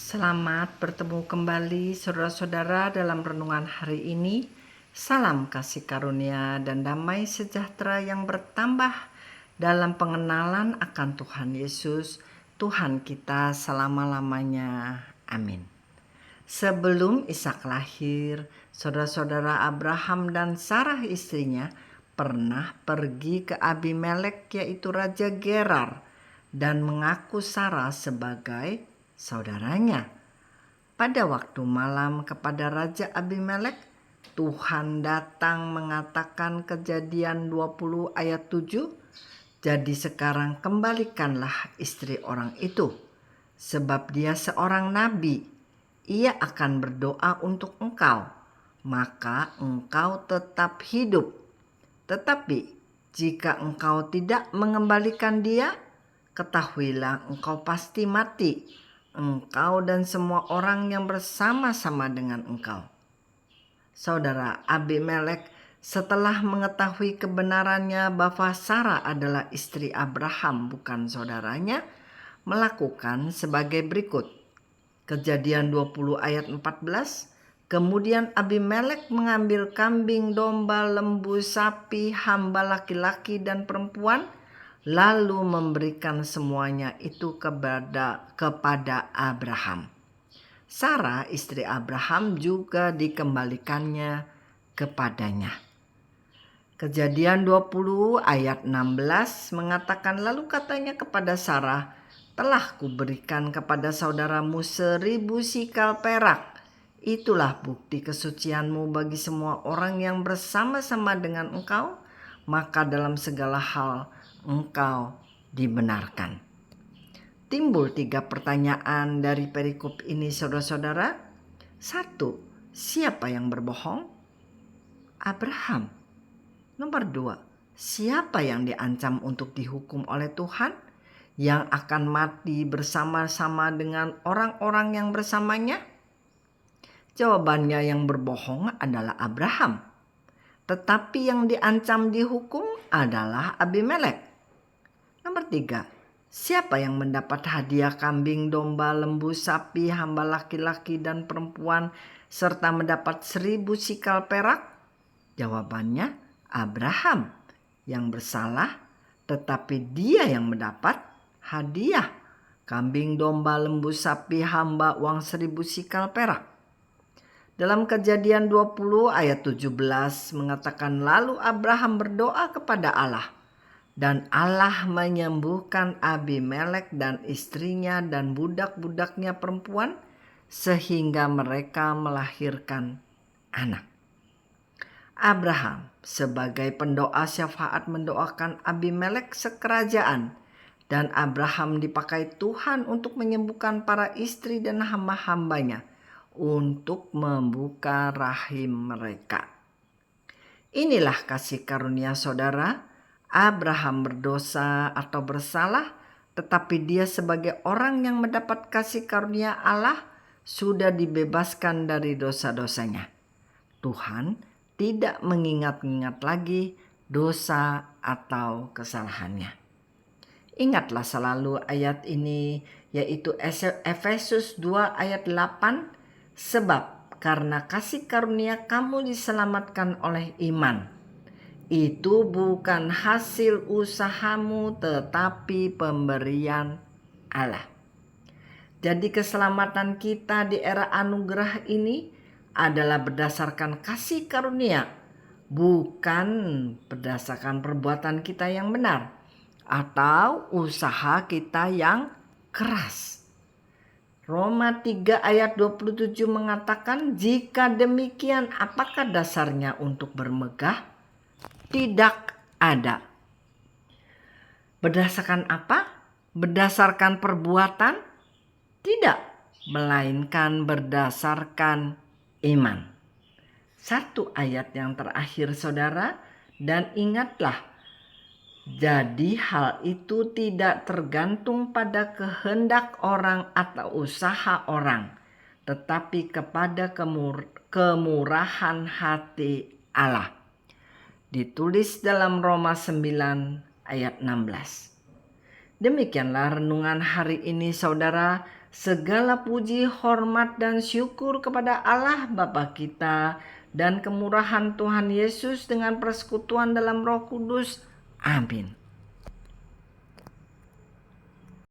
Selamat bertemu kembali saudara-saudara dalam renungan hari ini. Salam kasih karunia dan damai sejahtera yang bertambah dalam pengenalan akan Tuhan Yesus, Tuhan kita selama-lamanya. Amin. Sebelum Ishak lahir, saudara-saudara Abraham dan Sarah istrinya pernah pergi ke Abimelek, yaitu Raja Gerar, dan mengaku Sarah sebagai saudaranya. Pada waktu malam kepada Raja Abimelek, Tuhan datang mengatakan Kejadian 20 ayat 7, "Jadi sekarang kembalikanlah istri orang itu, sebab dia seorang nabi. Ia akan berdoa untuk engkau, maka engkau tetap hidup. Tetapi jika engkau tidak mengembalikan dia, ketahuilah engkau pasti mati, engkau dan semua orang yang bersama-sama dengan engkau." Saudara Abimelek, setelah mengetahui kebenarannya bahwa Sarah adalah istri Abraham bukan saudaranya, melakukan sebagai berikut. Kejadian 20 ayat 14, "Kemudian Abimelek mengambil kambing, domba, lembu, sapi, hamba laki-laki dan perempuan, lalu memberikan semuanya itu kepada Abraham. Sarah istri Abraham juga dikembalikannya kepadanya." Kejadian 20 ayat 16 mengatakan, "Lalu katanya kepada Sarah, telah kuberikan kepada saudaramu 1000 sikal perak. Itulah bukti kesucianmu bagi semua orang yang bersama-sama dengan engkau, maka dalam segala hal engkau dibenarkan." Timbul 3 pertanyaan dari perikop ini, saudara-saudara. 1. Siapa yang berbohong? Abraham. Nomor 2. Siapa yang diancam untuk dihukum oleh Tuhan, yang akan mati bersama-sama dengan orang-orang yang bersamanya? Jawabannya, yang berbohong adalah Abraham. Tetapi yang diancam dihukum adalah Abimelek. Nomor 3. Siapa yang mendapat hadiah kambing, domba, lembu, sapi, hamba laki-laki dan perempuan, serta mendapat 1000 sikal perak? Jawabannya, Abraham yang bersalah, tetapi dia yang mendapat hadiah kambing, domba, lembu, sapi, hamba, uang 1000 sikal perak. Dalam Kejadian 20 ayat 17 mengatakan, "Lalu Abraham berdoa kepada Allah, dan Allah menyembuhkan Abimelek dan istrinya dan budak-budaknya perempuan, sehingga mereka melahirkan anak." Abraham sebagai pendoa syafaat mendoakan Abimelek sekerajaan, dan Abraham dipakai Tuhan untuk menyembuhkan para istri dan hamba-hambanya untuk membuka rahim mereka. Inilah kasih karunia saudara. Abraham berdosa atau bersalah, tetapi dia sebagai orang yang mendapat kasih karunia Allah sudah dibebaskan dari dosa-dosanya. Tuhan tidak mengingat-ingat lagi dosa atau kesalahannya. Ingatlah selalu ayat ini, yaitu Efesus 2 ayat 8, "Sebab karena kasih karunia kamu diselamatkan oleh iman. Itu bukan hasil usahamu, tetapi pemberian Allah." Jadi keselamatan kita di era anugerah ini adalah berdasarkan kasih karunia, bukan berdasarkan perbuatan kita yang benar atau usaha kita yang keras. Roma 3 ayat 27 mengatakan, "Jika demikian, apakah dasarnya untuk bermegah? Tidak ada." Berdasarkan apa? Berdasarkan perbuatan? Tidak, melainkan berdasarkan iman. 1 ayat yang terakhir, saudara, "Dan ingatlah, jadi hal itu tidak tergantung pada kehendak orang atau usaha orang, tetapi kepada kemurahan hati Allah." Ditulis dalam Roma 9 ayat 16. Demikianlah renungan hari ini, saudara. Segala puji, hormat, dan syukur kepada Allah Bapa kita dan kemurahan Tuhan Yesus dengan persekutuan dalam Roh Kudus. Amin.